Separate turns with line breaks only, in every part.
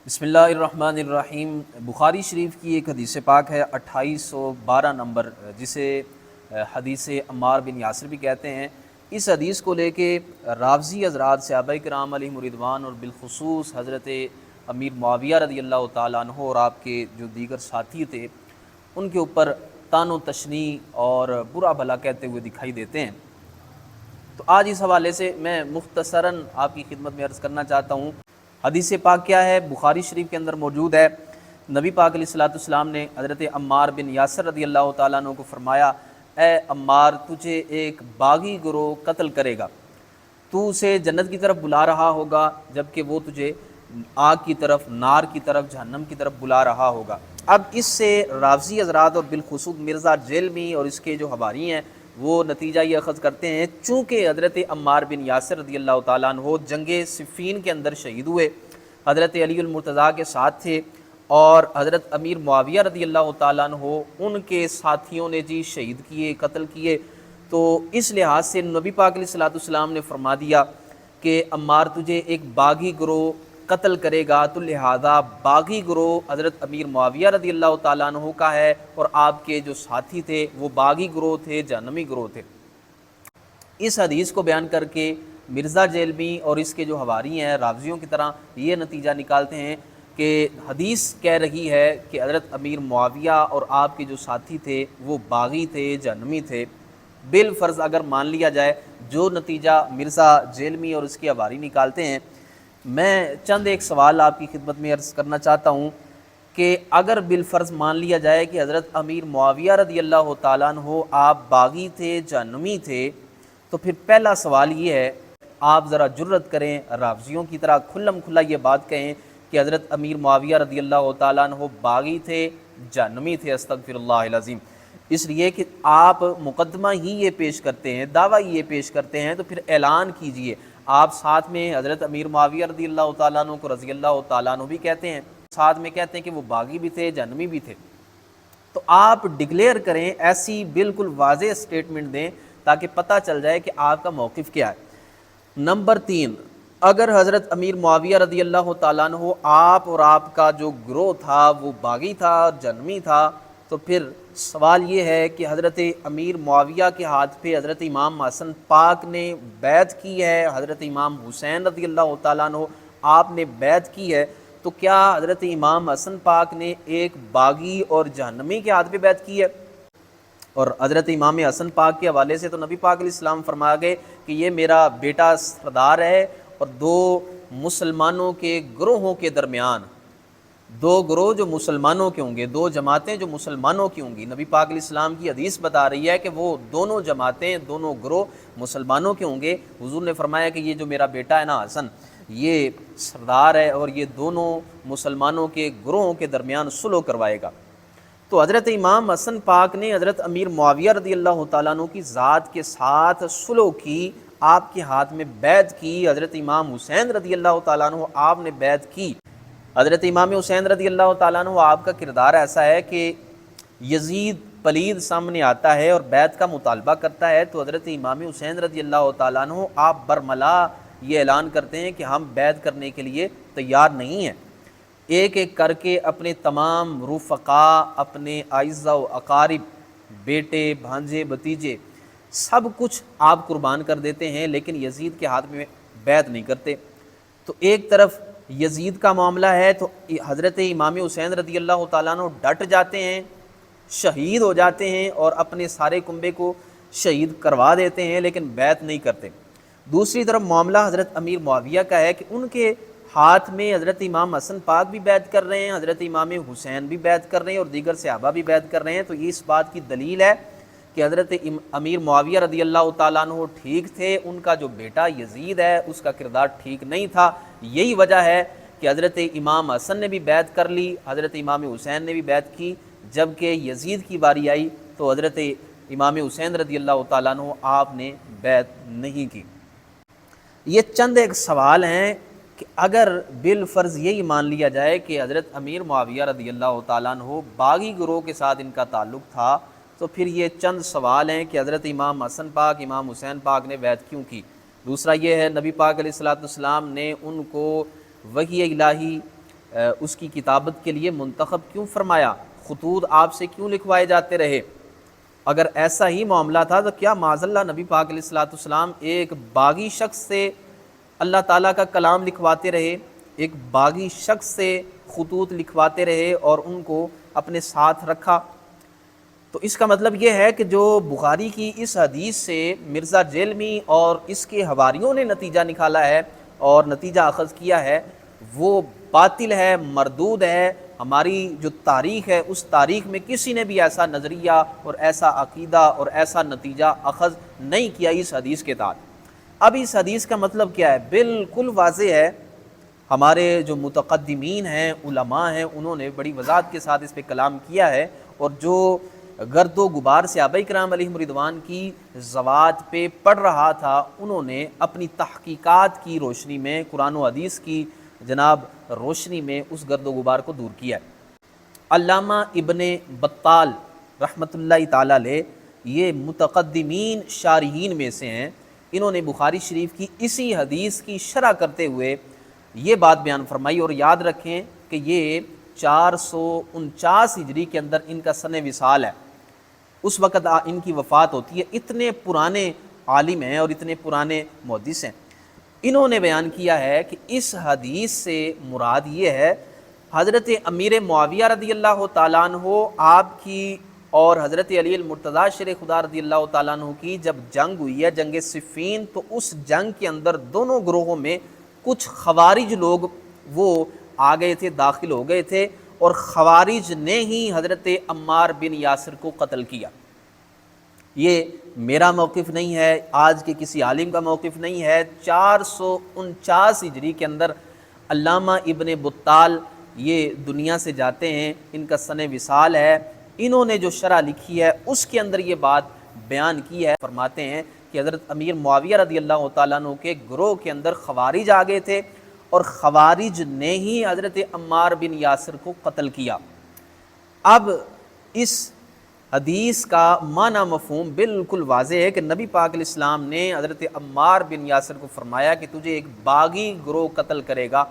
بسم اللہ الرحمن الرحیم۔ بخاری شریف کی ایک حدیث پاک ہے 2812 نمبر، جسے حدیث عمار بن یاسر بھی کہتے ہیں۔ اس حدیث کو لے کے راوی حضرات صحابہ کرام علیہم رضوان اور بالخصوص حضرت امیر معاویہ رضی اللہ تعالیٰ عنہ اور آپ کے جو دیگر ساتھی تھے ان کے اوپر طعن و تشنیع اور برا بھلا کہتے ہوئے دکھائی دیتے ہیں۔ تو آج اس حوالے سے میں مختصراً آپ کی خدمت میں عرض کرنا چاہتا ہوں۔ حدیث پاک کیا ہے؟ بخاری شریف کے اندر موجود ہے۔ نبی پاک علیہ الصلوۃ والسلام نے حضرت عمار بن یاسر رضی اللہ تعالیٰ عنہ کو فرمایا، اے عمار، تجھے ایک باغی گروہ قتل کرے گا، تو اسے جنت کی طرف بلا رہا ہوگا جبکہ وہ تجھے آگ کی طرف، نار کی طرف، جہنم کی طرف بلا رہا ہوگا۔ اب اس سے راوی حضرات اور بالخصوص مرزا جیلمی اور اس کے جو حواری ہیں وہ نتیجہ یہ اخذ کرتے ہیں، چونکہ حضرت عمار بن یاسر رضی اللہ تعالیٰ عنہ جنگ صفین کے اندر شہید ہوئے، حضرت علی المرتضیٰ کے ساتھ تھے، اور حضرت امیر معاویہ رضی اللہ تعالیٰ عنہ ان کے ساتھیوں نے شہید کیے، قتل کیے۔ تو اس لحاظ سے نبی پاک علیہ الصلوۃ والسلام نے فرما دیا کہ عمار تجھے ایک باغی گروہ قتل کرے گا، تو لہذا باغی گروہ حضرت امیر معاویہ رضی اللہ تعالیٰ عنہ کا ہے، اور آپ کے جو ساتھی تھے وہ باغی گروہ تھے، جہنمی گروہ تھے۔ اس حدیث کو بیان کر کے مرزا جیلمی اور اس کے جو حواری ہیں راویوں کی طرح یہ نتیجہ نکالتے ہیں کہ حدیث کہہ رہی ہے کہ حضرت امیر معاویہ اور آپ کے جو ساتھی تھے وہ باغی تھے، جہنمی تھے۔ بالفرض اگر مان لیا جائے جو نتیجہ مرزا جیلمی اور اس کے حواری نکالتے ہیں، میں چند ایک سوال آپ کی خدمت میں عرض کرنا چاہتا ہوں کہ اگر بالفرض مان لیا جائے کہ حضرت امیر معاویہ رضی اللہ تعالیٰ عنہ آپ باغی تھے، جہنمی تھے، تو پھر پہلا سوال یہ ہے، آپ ذرا جرت کریں، راویوں کی طرح کھلم کھلا یہ بات کہیں کہ حضرت امیر معاویہ رضی اللہ تعالیٰ عنہ باغی تھے، جہنمی تھے۔ استغفر اللہ العظیم۔ اس لیے کہ آپ مقدمہ ہی یہ پیش کرتے ہیں، دعویٰ ہی یہ پیش کرتے ہیں، تو پھر اعلان کیجئے۔ آپ ساتھ میں حضرت امیر معاویہ رضی اللہ تعالیٰ عنہ کو رضی اللہ تعالیٰ عنہ بھی کہتے ہیں، ساتھ میں کہتے ہیں کہ وہ باغی بھی تھے، جہنمی بھی تھے۔ تو آپ ڈکلیئر کریں، ایسی بالکل واضح سٹیٹمنٹ دیں تاکہ پتہ چل جائے کہ آپ کا موقف کیا ہے۔ نمبر 3، اگر حضرت امیر معاویہ رضی اللہ تعالیٰ عنہ آپ اور آپ کا جو گروہ تھا وہ باغی تھا، جہنمی تھا، تو پھر سوال یہ ہے کہ حضرت امیر معاویہ کے ہاتھ پہ حضرت امام حسن پاک نے بیعت کی ہے، حضرت امام حسین رضی اللہ تعالیٰ عنہ آپ نے بیعت کی ہے، تو کیا حضرت امام حسن پاک نے ایک باغی اور جہنمی کے ہاتھ پہ بیعت کی ہے؟ اور حضرت امام حسن پاک کے حوالے سے تو نبی پاک علیہ السلام فرما گئے کہ یہ میرا بیٹا سردار ہے، اور دو مسلمانوں کے گروہوں کے درمیان، دو گروہ جو مسلمانوں کے ہوں گے، دو جماعتیں جو مسلمانوں کی ہوں گی، نبی پاک علیہ السلام کی حدیث بتا رہی ہے کہ وہ دونوں جماعتیں، دونوں گروہ مسلمانوں کے ہوں گے۔ حضور نے فرمایا کہ یہ جو میرا بیٹا ہے نا حسن، یہ سردار ہے اور یہ دونوں مسلمانوں کے گروہوں کے درمیان صلح کروائے گا۔ تو حضرت امام حسن پاک نے حضرت امیر معاویہ رضی اللہ تعالیٰ عنہ کی ذات کے ساتھ صلح کی، آپ کے ہاتھ میں بیعت کی۔ حضرت امام حسین رضی اللہ تعالیٰ عنہ آپ نے بیعت کی۔ حضرت امام حسین رضی اللہ تعالیٰ عنہ آپ کا کردار ایسا ہے کہ یزید پلید سامنے آتا ہے اور بیعت کا مطالبہ کرتا ہے، تو حضرت امام حسین رضی اللہ تعالیٰ عنہ آپ برملا یہ اعلان کرتے ہیں کہ ہم بیعت کرنے کے لیے تیار نہیں ہیں۔ ایک ایک کر کے اپنے تمام رفقا، اپنے اعزاء و اقارب، بیٹے، بھانجے، بھتیجے، سب کچھ آپ قربان کر دیتے ہیں، لیکن یزید کے ہاتھ میں بیعت نہیں کرتے۔ تو ایک طرف یزید کا معاملہ ہے تو حضرت امام حسین رضی اللہ تعالیٰ عنہ ڈٹ جاتے ہیں، شہید ہو جاتے ہیں اور اپنے سارے کنبے کو شہید کروا دیتے ہیں، لیکن بیعت نہیں کرتے۔ دوسری طرف معاملہ حضرت امیر معاویہ کا ہے کہ ان کے ہاتھ میں حضرت امام حسن پاک بھی بیعت کر رہے ہیں، حضرت امام حسین بھی بیعت کر رہے ہیں اور دیگر صحابہ بھی بیعت کر رہے ہیں۔ تو یہ اس بات کی دلیل ہے کہ حضرت امیر معاویہ رضی اللہ تعالیٰ عنہ ٹھیک تھے، ان کا جو بیٹا یزید ہے اس کا کردار ٹھیک نہیں تھا۔ یہی وجہ ہے کہ حضرت امام حسن نے بھی بیعت کر لی، حضرت امام حسین نے بھی بیعت کی، جبکہ یزید کی باری آئی تو حضرت امام حسین رضی اللہ تعالیٰ عنہ آپ نے بیعت نہیں کی۔ یہ چند ایک سوال ہیں کہ اگر بالفرض یہی مان لیا جائے کہ حضرت امیر معاویہ رضی اللہ تعالیٰ عنہ باغی گروہ کے ساتھ ان کا تعلق تھا، تو پھر یہ چند سوال ہیں کہ حضرت امام حسن پاک، امام حسین پاک نے بیعت کیوں کی۔ دوسرا یہ ہے، نبی پاک علیہ الصلوۃ والسلام نے ان کو وحی الہی اس کی کتابت کے لیے منتخب کیوں فرمایا؟ خطوط آپ سے کیوں لکھوائے جاتے رہے؟ اگر ایسا ہی معاملہ تھا تو کیا معاذ اللہ نبی پاک علیہ الصلوۃ والسلام ایک باغی شخص سے اللہ تعالیٰ کا کلام لکھواتے رہے، ایک باغی شخص سے خطوط لکھواتے رہے اور ان کو اپنے ساتھ رکھا؟ تو اس کا مطلب یہ ہے کہ جو بخاری کی اس حدیث سے مرزا جیلمی اور اس کے حواریوں نے نتیجہ نکالا ہے اور نتیجہ اخذ کیا ہے، وہ باطل ہے، مردود ہے۔ ہماری جو تاریخ ہے اس تاریخ میں کسی نے بھی ایسا نظریہ اور ایسا عقیدہ اور ایسا نتیجہ اخذ نہیں کیا اس حدیث کے تحت۔ اب اس حدیث کا مطلب کیا ہے؟ بالکل واضح ہے، ہمارے جو متقدمین ہیں، علماء ہیں، انہوں نے بڑی وضاحت کے ساتھ اس پہ کلام کیا ہے، اور جو گرد و غبار صحابہ کرام علیہم رضوان کی زوات پہ پڑ رہا تھا، انہوں نے اپنی تحقیقات کی روشنی میں، قرآن و حدیث کی جناب روشنی میں اس گرد و غبار کو دور کیا ہے۔ علامہ ابن بطال رحمۃ اللہ تعالیٰ علیہ یہ متقدمین شارحین میں سے ہیں، انہوں نے بخاری شریف کی اسی حدیث کی شرح کرتے ہوئے یہ بات بیان فرمائی، اور یاد رکھیں کہ یہ 449 ہجری کے اندر ان کا سن وصال ہے، اس وقت ان کی وفات ہوتی ہے۔ اتنے پرانے عالم ہیں اور اتنے پرانے محدث ہیں۔ انہوں نے بیان کیا ہے کہ اس حدیث سے مراد یہ ہے حضرت امیر معاویہ رضی اللہ تعالیٰ عنہ آپ کی اور حضرت علی المرتضیٰ شیر خدا رضی اللہ تعالیٰ عنہ کی جب جنگ ہوئی ہے، جنگ صفین، تو اس جنگ کے اندر دونوں گروہوں میں کچھ خوارج لوگ وہ آ گئے تھے، داخل ہو گئے تھے، اور خوارج نے ہی حضرت عمار بن یاسر کو قتل کیا۔ یہ میرا موقف نہیں ہے، آج کے کسی عالم کا موقف نہیں ہے۔ 449 ہجری کے اندر علامہ ابن بطال یہ دنیا سے جاتے ہیں، ان کا سن وصال ہے۔ انہوں نے جو شرح لکھی ہے اس کے اندر یہ بات بیان کی ہے، فرماتے ہیں کہ حضرت امیر معاویہ رضی اللہ تعالیٰ عنہ کے گروہ کے اندر خوارج آ گئے تھے، اور خوارج نے ہی حضرت عمار بن یاسر کو قتل کیا۔ اب اس حدیث کا معنی مفہوم بالکل واضح ہے کہ نبی پاک علیہ السلام نے حضرت عمار بن یاسر کو فرمایا کہ تجھے ایک باغی گروہ قتل کرے گا۔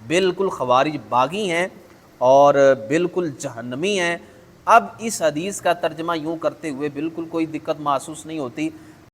بالکل خوارج باغی ہیں اور بالکل جہنمی ہیں۔ اب اس حدیث کا ترجمہ یوں کرتے ہوئے بالکل کوئی دقت محسوس نہیں ہوتی